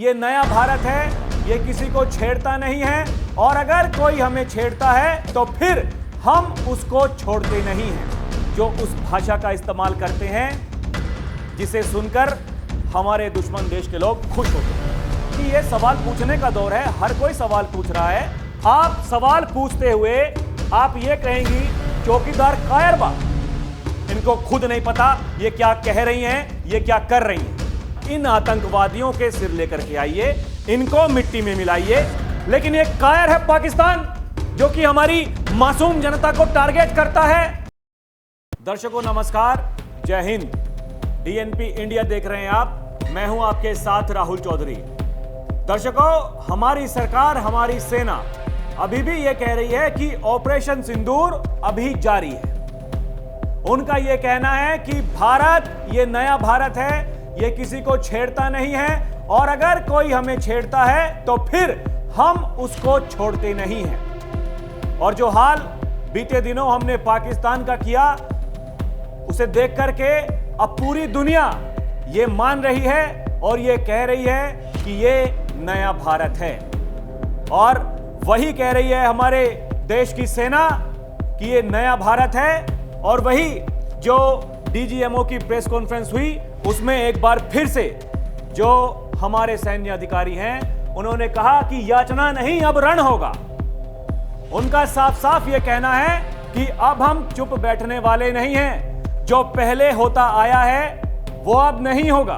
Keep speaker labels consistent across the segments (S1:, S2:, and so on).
S1: ये नया भारत है, ये किसी को छेड़ता नहीं है और अगर कोई हमें छेड़ता है तो फिर हम उसको छोड़ते नहीं हैं। जो उस भाषा का इस्तेमाल करते हैं जिसे सुनकर हमारे दुश्मन देश के लोग खुश होते हैं। कि ये सवाल पूछने का दौर है, हर कोई सवाल पूछ रहा है। आप सवाल पूछते हुए आप ये कहेंगी चौकीदार कायर बा, इनको खुद नहीं पता ये क्या कह रही हैं, ये क्या कर रही हैं। इन आतंकवादियों के सिर लेकर के आइए, इनको मिट्टी में मिलाइए, लेकिन एक कायर है पाकिस्तान जो कि हमारी मासूम जनता को टारगेट करता है। दर्शकों नमस्कार, जय हिंद। डीएनपी इंडिया देख रहे हैं आप, मैं हूं आपके साथ राहुल चौधरी। दर्शकों, हमारी सरकार, हमारी सेना अभी भी यह कह रही है कि ऑपरेशन सिंदूर अभी जारी है। उनका यह कहना है कि भारत ये नया भारत है, ये किसी को छेड़ता नहीं है और अगर कोई हमें छेड़ता है तो फिर हम उसको छोड़ते नहीं हैं। और जो हाल बीते दिनों हमने पाकिस्तान का किया, उसे देख करके अब पूरी दुनिया ये मान रही है और ये कह रही है कि ये नया भारत है। और वही कह रही है हमारे देश की सेना कि ये नया भारत है। और वही जो डीजीएमओ की प्रेस कॉन्फ्रेंस हुई, उसमें एक बार फिर से जो हमारे सैन्य अधिकारी हैं उन्होंने कहा कि याचना नहीं, अब रण होगा। उनका साफ साफ यह कहना है कि अब हम चुप बैठने वाले नहीं हैं। जो पहले होता आया है वो अब नहीं होगा,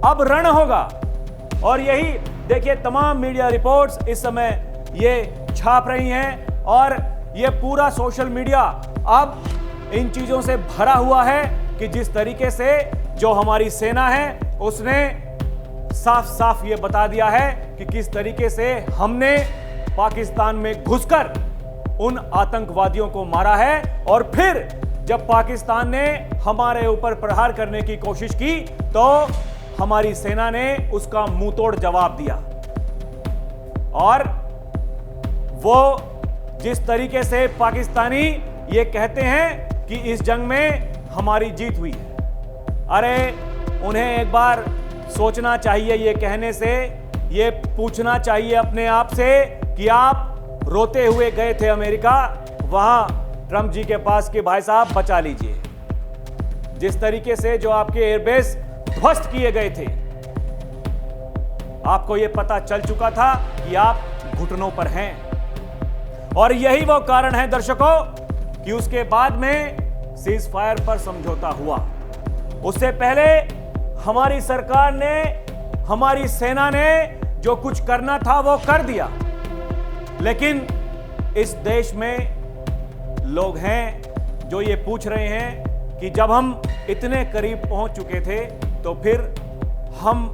S1: अब रण होगा। और यही देखिए, तमाम मीडिया रिपोर्ट्स इस समय ये छाप रही हैं और ये पूरा सोशल मीडिया अब इन चीजों से भरा हुआ है कि जिस तरीके से जो हमारी सेना है उसने साफ साफ ये बता दिया है कि किस तरीके से हमने पाकिस्तान में घुसकर उन आतंकवादियों को मारा है। और फिर जब पाकिस्तान ने हमारे ऊपर प्रहार करने की कोशिश की तो हमारी सेना ने उसका मुंहतोड़ जवाब दिया। और वो जिस तरीके से पाकिस्तानी ये कहते हैं कि इस जंग में हमारी जीत हुई है, अरे उन्हें एक बार सोचना चाहिए। ये कहने से ये पूछना चाहिए अपने आप से कि आप रोते हुए गए थे अमेरिका, वहां ट्रंप जी के पास कि भाई साहब बचा लीजिए। जिस तरीके से जो आपके एयरबेस ध्वस्त किए गए थे, आपको यह पता चल चुका था कि आप घुटनों पर हैं। और यही वो कारण है दर्शकों कि उसके बाद में सीज फायर पर समझौता हुआ। उससे पहले हमारी सरकार ने, हमारी सेना ने जो कुछ करना था वो कर दिया। लेकिन इस देश में लोग हैं जो ये पूछ रहे हैं कि जब हम इतने करीब पहुंच चुके थे तो फिर हम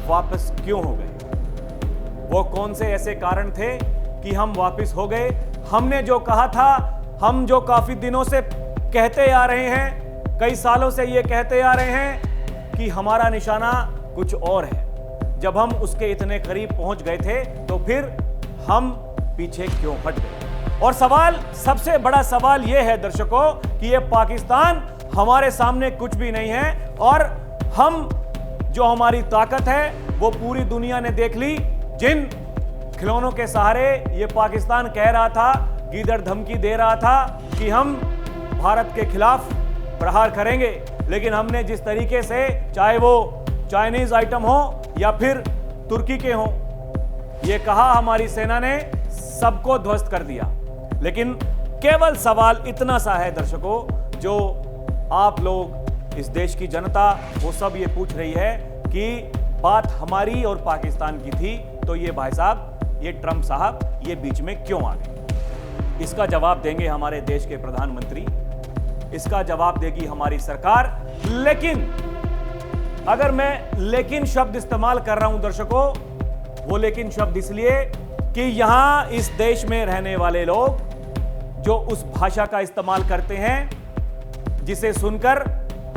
S1: वापस क्यों हो गए। वो कौन से ऐसे कारण थे कि हम वापस हो गए। हमने जो कहा था, हम जो काफी दिनों से कहते आ रहे हैं, कई सालों से ये कहते आ रहे हैं कि हमारा निशाना कुछ और है। जब हम उसके इतने करीब पहुंच गए थे तो फिर हम पीछे क्यों हट गए। और सवाल, सबसे बड़ा सवाल यह है दर्शकों कि ये पाकिस्तान हमारे सामने कुछ भी नहीं है और हम जो हमारी ताकत है वो पूरी दुनिया ने देख ली। जिन खिलौनों के सहारे ये पाकिस्तान कह रहा था, गीदड़ धमकी दे रहा था कि हम भारत के खिलाफ प्रहार करेंगे, लेकिन हमने जिस तरीके से, चाहे वो चाइनीज आइटम हो या फिर तुर्की के हो, ये कहा हमारी सेना ने, सबको ध्वस्त कर दिया। लेकिन केवल सवाल इतना सा है दर्शकों, जो आप लोग, इस देश की जनता, वो सब ये पूछ रही है कि बात हमारी और पाकिस्तान की थी तो ये भाई साहब, ये ट्रंप साहब ये बीच में क्यों आ गए। इसका जवाब देंगे हमारे देश के प्रधानमंत्री, इसका जवाब देगी हमारी सरकार। लेकिन अगर मैं लेकिन शब्द इस्तेमाल कर रहा हूं दर्शकों, वो लेकिन शब्द इसलिए कि यहां इस देश में रहने वाले लोग जो उस भाषा का इस्तेमाल करते हैं जिसे सुनकर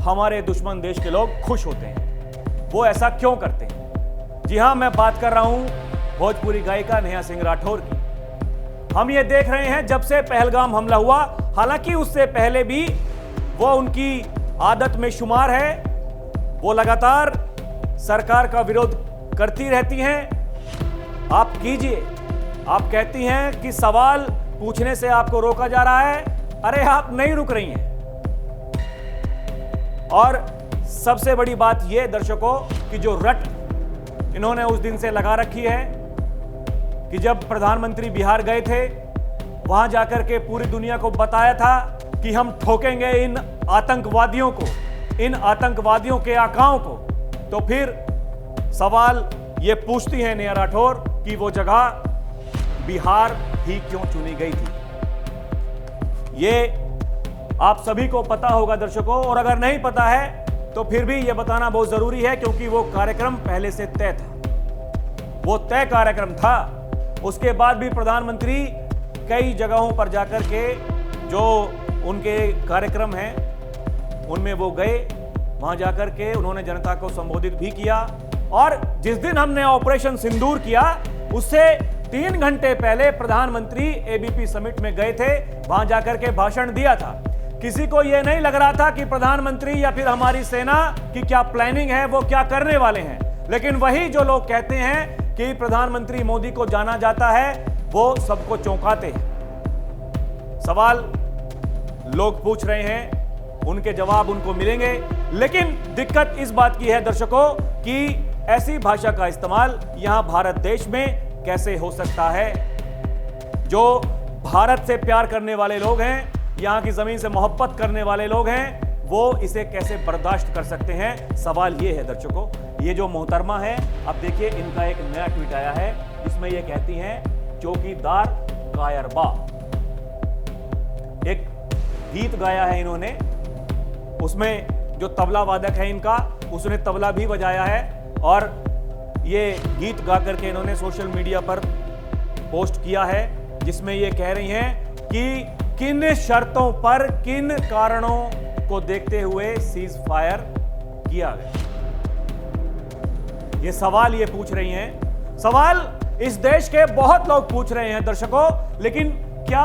S1: हमारे दुश्मन देश के लोग खुश होते हैं, वो ऐसा क्यों करते हैं। जी हां, मैं बात कर रहा हूं भोजपुरी गायिका नेहा सिंह राठौर की। हम ये देख रहे हैं जब से पहलगाम हमला हुआ, हालांकि उससे पहले भी वो उनकी आदत में शुमार है, वो लगातार सरकार का विरोध करती रहती हैं। आप कीजिए। आप कहती हैं कि सवाल पूछने से आपको रोका जा रहा है। अरे आप नहीं रुक रही हैं। और सबसे बड़ी बात यह दर्शकों कि जो रट इन्होंने उस दिन से लगा रखी है कि जब प्रधानमंत्री बिहार गए थे, वहां जाकर के पूरी दुनिया को बताया था कि हम ठोकेंगे इन आतंकवादियों को, इन आतंकवादियों के आकाओं को। तो फिर सवाल ये पूछती है नेहा राठौर कि वो जगह बिहार ही क्यों चुनी गई थी। ये आप सभी को पता होगा दर्शकों, और अगर नहीं पता है तो फिर भी ये बताना बहुत जरूरी है, क्योंकि वो कार्यक्रम पहले से तय था। वो तय कार्यक्रम था। उसके बाद भी प्रधानमंत्री कई जगहों पर जाकर के जो उनके कार्यक्रम हैं उनमें वो गए। वहां जाकर के उन्होंने जनता को संबोधित भी किया। और जिस दिन हमने ऑपरेशन सिंदूर किया उससे 3 घंटे पहले प्रधानमंत्री एबीपी समिट में गए थे, वहां जाकर के भाषण दिया था। किसी को यह नहीं लग रहा था कि प्रधानमंत्री या फिर हमारी सेना की क्या प्लानिंग है, वो क्या करने वाले हैं। लेकिन वही जो लोग कहते हैं कि प्रधानमंत्री मोदी को जाना जाता है, वो सबको चौंकाते हैं। सवाल लोग पूछ रहे हैं, उनके जवाब उनको मिलेंगे। लेकिन दिक्कत इस बात की है दर्शकों कि ऐसी भाषा का इस्तेमाल यहां भारत देश में कैसे हो सकता है। जो भारत से प्यार करने वाले लोग हैं, यहां की जमीन से मोहब्बत करने वाले लोग हैं, वो इसे कैसे बर्दाश्त कर सकते हैं। सवाल ये है दर्शकों, ये जो मोहतरमा है, अब देखिए इनका एक नया ट्वीट आया है जिसमें ये कहती हैं चौकीदार कायरबा। एक गीत गाया है इन्होंने, उसमें जो तबला वादक है इनका, उसने तबला भी बजाया है। और ये गीत गा करके इन्होंने सोशल मीडिया पर पोस्ट किया है, जिसमें ये कह रही हैं कि किन शर्तों पर, किन कारणों को देखते हुए सीज फायर किया गया। ये सवाल ये पूछ रही हैं। सवाल इस देश के बहुत लोग पूछ रहे हैं दर्शकों, लेकिन क्या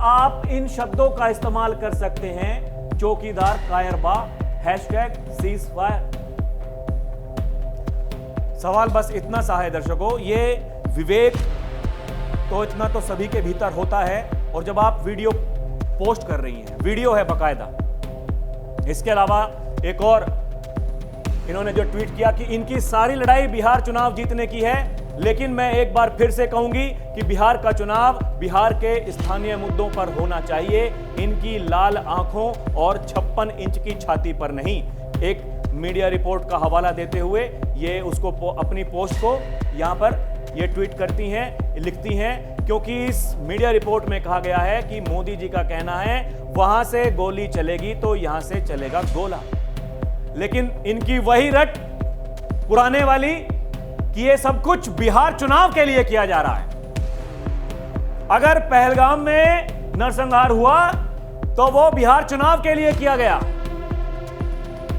S1: आप इन शब्दों का इस्तेमाल कर सकते हैं? चौकीदार कायरबा, #सीज फायर। सवाल बस इतना सा है दर्शकों, ये विवेक तो इतना तो सभी के भीतर होता है। और जब आप वीडियो पोस्ट कर रही हैं, वीडियो है बकायदा, इसके अलावा एक और इन्होंने जो ट्वीट किया कि इनकी सारी लड़ाई बिहार चुनाव जीतने की है, लेकिन मैं एक बार फिर से कहूंगी कि बिहार का चुनाव बिहार के स्थानीय मुद्दों पर होना चाहिए, इनकी लाल आंखों और 56 इंच की छाती पर नहीं। एक मीडिया रिपोर्ट का हवाला देते हुए ये उसको अपनी पोस्ट को यहां पर ये ट्वीट करती हैं, लिखती हैं, क्योंकि इस मीडिया रिपोर्ट में कहा गया है कि मोदी जी का कहना है वहां से गोली चलेगी तो यहां से चलेगा गोला। लेकिन इनकी वही रट पुराने वाली कि ये सब कुछ बिहार चुनाव के लिए किया जा रहा है। अगर पहलगाम में नरसंहार हुआ तो वो बिहार चुनाव के लिए किया गया।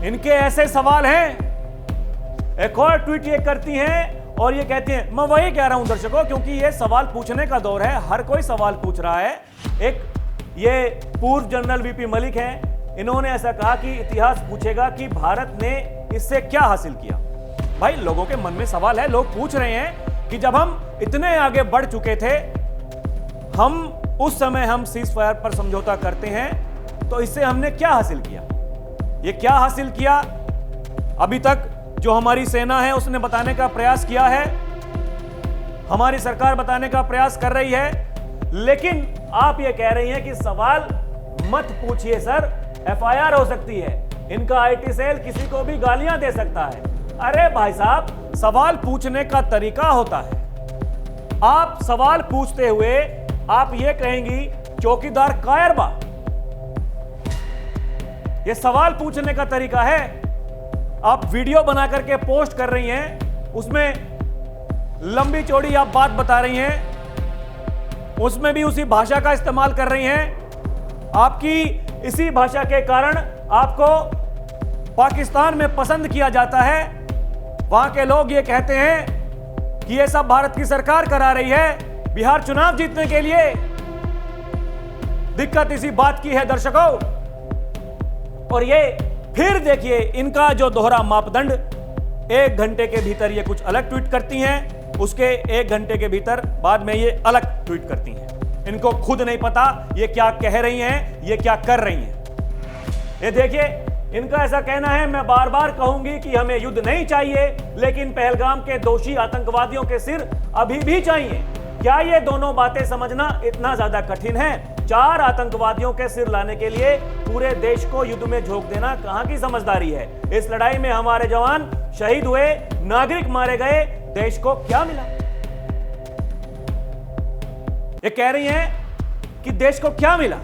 S1: इनके ऐसे सवाल हैं। एक और ट्वीट ये करती हैं और ये कहती हैं, मैं वही कह रहा हूं दर्शकों, क्योंकि ये सवाल पूछने का दौर है, हर कोई सवाल पूछ रहा है। एक ये पूर्व जनरल वीपी मलिक हैं, इन्होंने ऐसा कहा कि इतिहास पूछेगा कि भारत ने इससे क्या हासिल किया। भाई लोगों के मन में सवाल है, लोग पूछ रहे हैं कि जब हम इतने आगे बढ़ चुके थे, हम उस समय हम सीज फायर पर समझौता करते हैं, तो इससे हमने क्या हासिल किया। ये क्या हासिल किया अभी तक जो हमारी सेना है उसने बताने का प्रयास किया है, हमारी सरकार बताने का प्रयास कर रही है। लेकिन आप ये कह रही हैं कि सवाल मत पूछिए सर, एफआईआर हो सकती है, इनका आईटी सेल किसी को भी गालियां दे सकता है। अरे भाई साहब, सवाल पूछने का तरीका होता है। आप सवाल पूछते हुए आप ये कहेंगी चौकीदार कायरबा, ये सवाल पूछने का तरीका है। आप वीडियो बना करके पोस्ट कर रही हैं, उसमें लंबी चौड़ी आप बात बता रही हैं, उसमें भी उसी भाषा का इस्तेमाल कर रही हैं। आपकी इसी भाषा के कारण आपको पाकिस्तान में पसंद किया जाता है। वहां के लोग ये कहते हैं कि ये सब भारत की सरकार करा रही है बिहार चुनाव जीतने के लिए। दिक्कत इसी बात की है दर्शकों। और ये फिर देखिए इनका जो दोहरा मापदंड 1 घंटे के भीतर ये कुछ अलग ट्वीट करती हैं, उसके 1 घंटे के भीतर बाद में ये अलग ट्वीट करती हैं। इनको खुद नहीं पता ये क्या कह रही हैं, ये क्या कर रही हैं। ये देखिए, इनका ऐसा कहना है, मैं बार बार कहूंगी कि हमें युद्ध नहीं चाहिए, लेकिन पहलगाम के दोषी आतंकवादियों के सिर अभी भी चाहिए। क्या ये दोनों बातें समझना इतना ज्यादा कठिन है? 4 आतंकवादियों के सिर लाने के लिए पूरे देश को युद्ध में झोंक देना कहां की समझदारी है? इस लड़ाई में हमारे जवान शहीद हुए, नागरिक मारे गए, देश को क्या मिला? ये कह रही हैं कि देश को क्या मिला।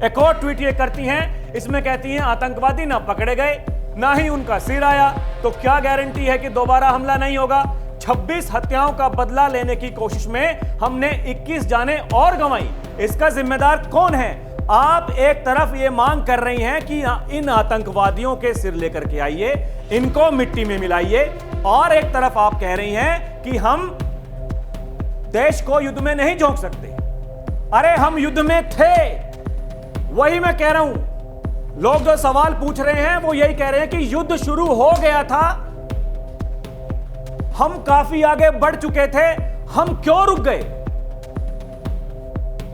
S1: एक और ट्वीट ये करती हैं, इसमें कहती हैं आतंकवादी ना पकड़े गए, ना ही उनका सिर आया, तो क्या गारंटी है कि दोबारा हमला नहीं होगा? 26 हत्याओं का बदला लेने की कोशिश में हमने 21 जानें और गंवाई। इसका जिम्मेदार कौन है? आप एक तरफ ये मांग कर रही हैं कि इन आतंकवादियों के सिर लेकर के आइए, इनको मिट्टी में मिलाइए, और एक तरफ आप कह रही हैं कि हम देश को युद्ध में नहीं झोंक सकते। अरे हम युद्ध में थे, वही मैं कह रहा हूं। लोग जो सवाल पूछ रहे हैं वो यही कह रहे हैं कि युद्ध शुरू हो गया था, हम काफी आगे बढ़ चुके थे, हम क्यों रुक गए?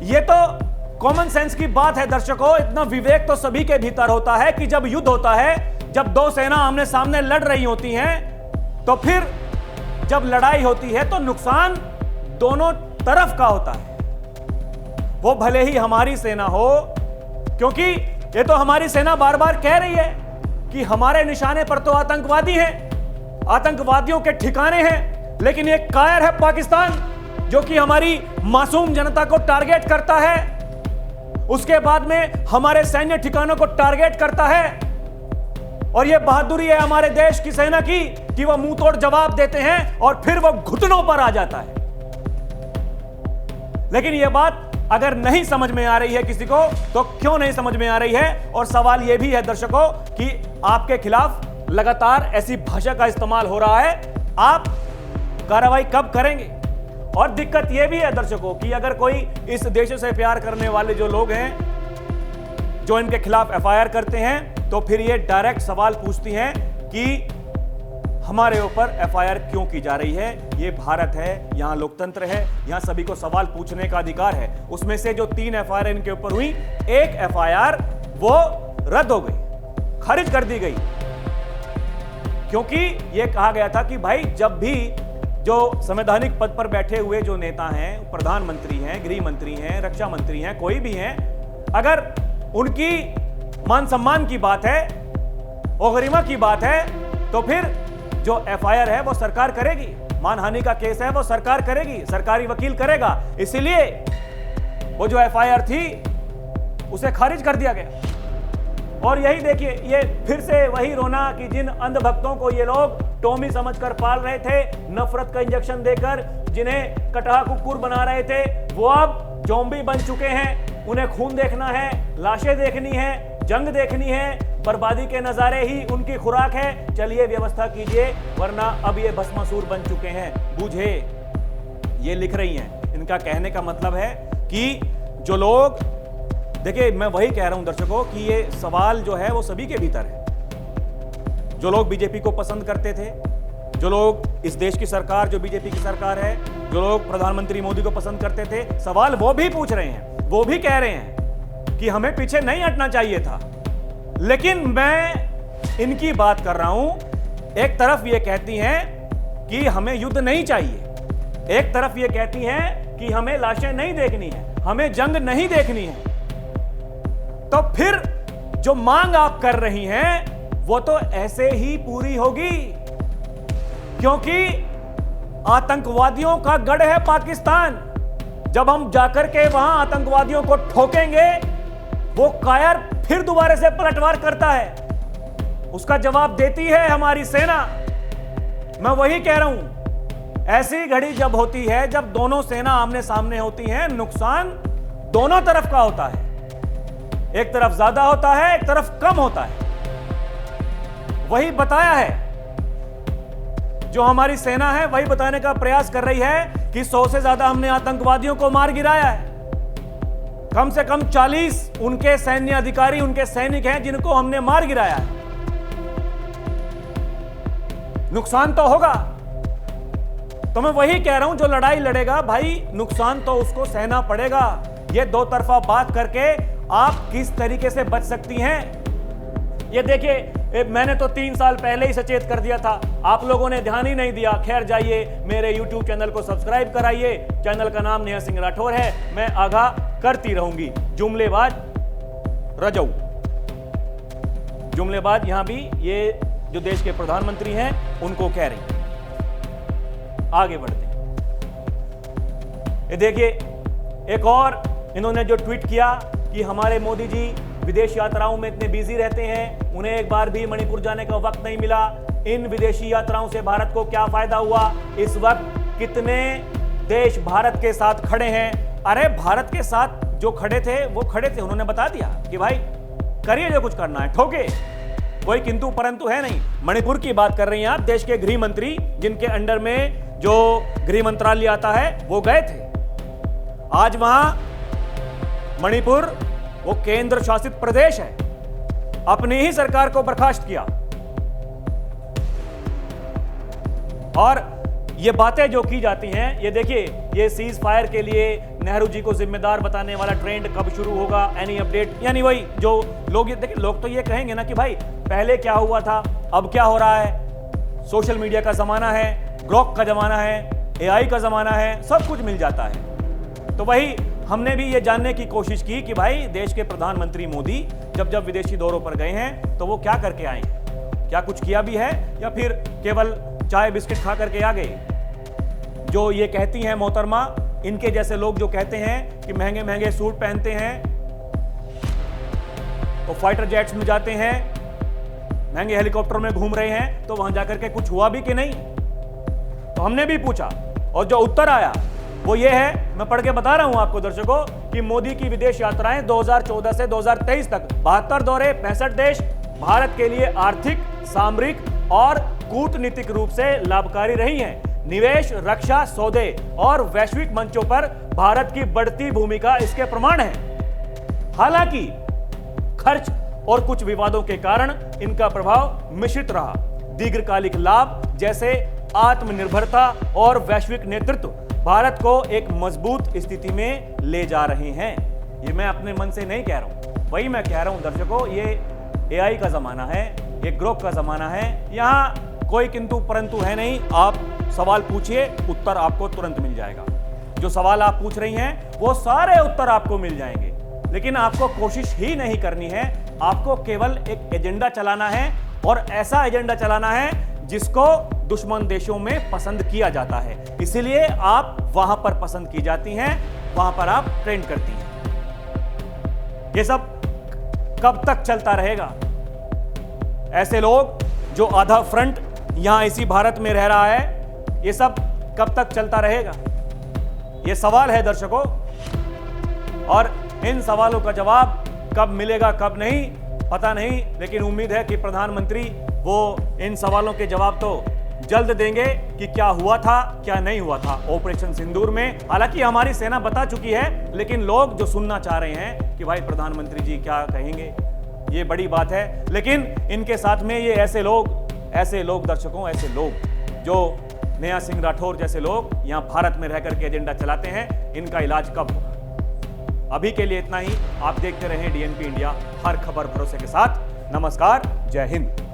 S1: यह तो कॉमन सेंस की बात है दर्शकों। इतना विवेक तो सभी के भीतर होता है कि जब युद्ध होता है, जब 2 सेना आमने सामने लड़ रही होती हैं, तो फिर जब लड़ाई होती है तो नुकसान दोनों तरफ का होता है। वो भले ही हमारी सेना हो, क्योंकि ये तो हमारी सेना बार बार कह रही है कि हमारे निशाने पर तो आतंकवादी हैं, आतंकवादियों के ठिकाने हैं, लेकिन एक कायर है पाकिस्तान जो कि हमारी मासूम जनता को टारगेट करता है, उसके बाद में हमारे सैन्य ठिकानों को टारगेट करता है। और यह बहादुरी है हमारे देश की सेना की कि वह मुंह तोड़ जवाब देते हैं और फिर वह घुटनों पर आ जाता है। लेकिन यह बात अगर नहीं समझ में आ रही है किसी को, तो क्यों नहीं समझ में आ रही है? और सवाल यह भी है दर्शकों कि आपके खिलाफ लगातार ऐसी भाषा का इस्तेमाल हो रहा है, आप कार्रवाई कब करेंगे? और दिक्कत यह भी है दर्शकों कि अगर कोई इस देश से प्यार करने वाले जो लोग हैं, जो इनके खिलाफ एफआईआर करते हैं, तो फिर ये डायरेक्ट सवाल पूछती हैं कि हमारे ऊपर एफआईआर क्यों की जा रही है? ये भारत है, यहां लोकतंत्र है, यहां सभी को सवाल पूछने का अधिकार है। उसमें से जो 3 एफआईआर इनके ऊपर हुई, 1 एफआईआर वो रद्द हो गई, खारिज कर दी गई, क्योंकि यह कहा गया था कि भाई जब भी जो संवैधानिक पद पर बैठे हुए जो नेता हैं, प्रधानमंत्री हैं, गृह मंत्री हैं, रक्षा मंत्री हैं, कोई भी हैं, अगर उनकी मान सम्मान की बात है और गरिमा की बात है, तो फिर जो एफआईआर है वो सरकार करेगी, मानहानि का केस है वो सरकार करेगी, सरकारी वकील करेगा। इसीलिए वो जो एफआईआर थी उसे खारिज कर दिया गया। और यही देखिए, ये फिर से वही रोना कि जिन अंधभक्तों को ये लोग टोमी समझकर पाल रहे थे, नफरत का इंजेक्शन देकर जिन्हें कटहा कुकुर बना रहे थे, वो अब ज़ॉम्बी बन चुके हैं। उन्हें खून देखना है, लाशें देखनी है, जंग देखनी है, बर्बादी के नजारे ही उनकी खुराक है। चलिए व्यवस्था कीजिए, वरना अब ये भस्मासुर बन चुके हैं, बूझे। ये लिख रही हैं। इनका कहने का मतलब है कि जो लोग, देखिए मैं वही कह रहा हूं दर्शकों कि ये सवाल जो है वो सभी के भीतर है। जो लोग बीजेपी को पसंद करते थे, जो लोग इस देश की सरकार जो बीजेपी की सरकार है, जो लोग प्रधानमंत्री मोदी को पसंद करते थे, सवाल वो भी पूछ रहे हैं, वो भी कह रहे हैं कि हमें पीछे नहीं हटना चाहिए था। लेकिन मैं इनकी बात कर रहा हूं, एक तरफ ये कहती हैं कि हमें युद्ध नहीं चाहिए, एक तरफ ये कहती हैं कि हमें लाशें नहीं देखनी है, हमें जंग नहीं देखनी है। तो फिर जो मांग आप कर रही हैं वो तो ऐसे ही पूरी होगी, क्योंकि आतंकवादियों का गढ़ है पाकिस्तान। जब हम जाकर के वहां आतंकवादियों को ठोकेंगे, वो कायर फिर दोबारा से पलटवार करता है, उसका जवाब देती है हमारी सेना। मैं वही कह रहा हूं, ऐसी घड़ी जब होती है, जब दोनों सेना आमने सामने होती हैं, नुकसान दोनों तरफ का होता है, एक तरफ ज्यादा होता है, एक तरफ कम होता है। वही बताया है, जो हमारी सेना है वही बताने का प्रयास कर रही है कि 100 से ज्यादा हमने आतंकवादियों को मार गिराया है। कम से कम 40 उनके सैन्य अधिकारी, उनके सैनिक हैं जिनको हमने मार गिराया है। नुकसान तो होगा। तो मैं वही कह रहा हूं, जो लड़ाई लड़ेगा भाई नुकसान तो उसको सहना पड़ेगा। ये दो तरफा बात करके आप किस तरीके से बच सकती हैं? ये देखिए, मैंने तो 3 साल पहले ही सचेत कर दिया था, आप लोगों ने ध्यान ही नहीं दिया। खैर जाइए, मेरे YouTube चैनल को सब्सक्राइब कराइए। चैनल का नाम नेहा सिंह राठौर है। मैं आगाह करती रहूंगी। जुमलेबाज रजऊ, जुमलेबाज यहां भी ये जो देश के प्रधानमंत्री हैं उनको कह रही। आगे बढ़ते हैं। ये देखिए, एक और इन्होंने जो ट्वीट किया कि हमारे मोदी जी विदेश यात्राओं में इतने बिजी रहते हैं, उन्हें एक बार भी मणिपुर जाने का वक्त नहीं मिला। इन विदेशी यात्राओं से भारत को क्या फायदा हुआ? इस वक्त कितने देश भारत के साथ खड़े हैं? अरे भारत के साथ जो खड़े थे वो खड़े थे, उन्होंने बता दिया कि भाई करिए जो कुछ करना है, ठोके, कोई किंतु परंतु है नहीं। मणिपुर की बात कर रही हैं आप, देश के गृह मंत्री जिनके अंडर में जो गृह मंत्रालय आता है वो गए थे। आज वहां मणिपुर वो केंद्र शासित प्रदेश है, अपनी ही सरकार को बर्खास्त किया। और ये बातें जो की जाती हैं, ये देखिए, ये सीज फायर के लिए नेहरू जी को जिम्मेदार बताने वाला ट्रेंड कब शुरू होगा, एनी अपडेट, यानी वही जो लोग, ये देखिए, लोग तो ये कहेंगे ना कि भाई पहले क्या हुआ था, अब क्या हो रहा है। सोशल मीडिया का जमाना है, ग्रोक का जमाना है, एआई का जमाना है, सब कुछ मिल जाता है। तो वही हमने भी ये जानने की कोशिश की कि भाई देश के प्रधानमंत्री मोदी जब जब विदेशी दौरों पर गए हैं तो वो क्या करके आए, क्या कुछ किया भी है या फिर केवल चाय बिस्किट खा करके आ गए। जो ये कहती हैं मोहतरमा, इनके जैसे लोग जो कहते हैं कि महंगे महंगे सूट पहनते हैं, तो फाइटर जेट्स में जाते हैं, महंगे हेलीकॉप्टर में घूम रहे हैं, तो वहां जाकर के कुछ हुआ भी कि नहीं। तो हमने भी पूछा और जो उत्तर आया वो ये है, मैं पढ़ के बता रहा हूं आपको दर्शकों, कि मोदी की विदेश यात्राएं 2014 से 2023 तक 72 दौरे, 65 देश, भारत के लिए आर्थिक, सामरिक और कूटनीतिक रूप से लाभकारी रही हैं। निवेश, रक्षा, सौदे और वैश्विक मंचों पर भारत की बढ़ती भूमिका इसके प्रमाण है। हालांकि खर्च और कुछ विवादों के कारण इनका प्रभाव मिश्रित रहा। दीर्घकालिक लाभ जैसे आत्मनिर्भरता और वैश्विक नेतृत्व भारत को एक मजबूत स्थिति में ले जा रहे हैं। ये मैं अपने मन से नहीं कह रहा हूं, वही मैं कह रहा हूं दर्शकों, ये एआई का जमाना है, ये ग्रोक का जमाना है, यहां कोई किंतु परंतु है नहीं। आप सवाल पूछिए, उत्तर आपको तुरंत मिल जाएगा। जो सवाल आप पूछ रही हैं वो सारे उत्तर आपको मिल जाएंगे, लेकिन आपको कोशिश ही नहीं करनी है। आपको केवल एक एजेंडा चलाना है, और ऐसा एजेंडा चलाना है जिसको दुश्मन देशों में पसंद किया जाता है। इसीलिए आप वहां पर पसंद की जाती हैं, वहां पर आप ट्रेंड करती हैं। ये सब कब तक चलता रहेगा? ऐसे लोग जो आधा फ्रंट यहां इसी भारत में रह रहा है, ये सब कब तक चलता रहेगा? ये सवाल है दर्शकों, और इन सवालों का जवाब कब मिलेगा कब नहीं पता नहीं, लेकिन उम्मीद है कि प्रधानमंत्री वो इन सवालों के जवाब तो जल्द देंगे कि क्या हुआ था, क्या नहीं हुआ था ऑपरेशन सिंदूर में। हालांकि हमारी सेना बता चुकी है, लेकिन लोग जो सुनना चाह रहे हैं कि भाई प्रधानमंत्री जी क्या कहेंगे, ये बड़ी बात है। लेकिन इनके साथ में ये ऐसे लोग दर्शकों, ऐसे लोग जो नेहा सिंह राठौर जैसे लोग यहां भारत में रहकर के एजेंडा चलाते हैं, इनका इलाज कब होगा? अभी के लिए इतना ही। आप देखते रहें DNP इंडिया, हर खबर भरोसे के साथ। नमस्कार, जय हिंद।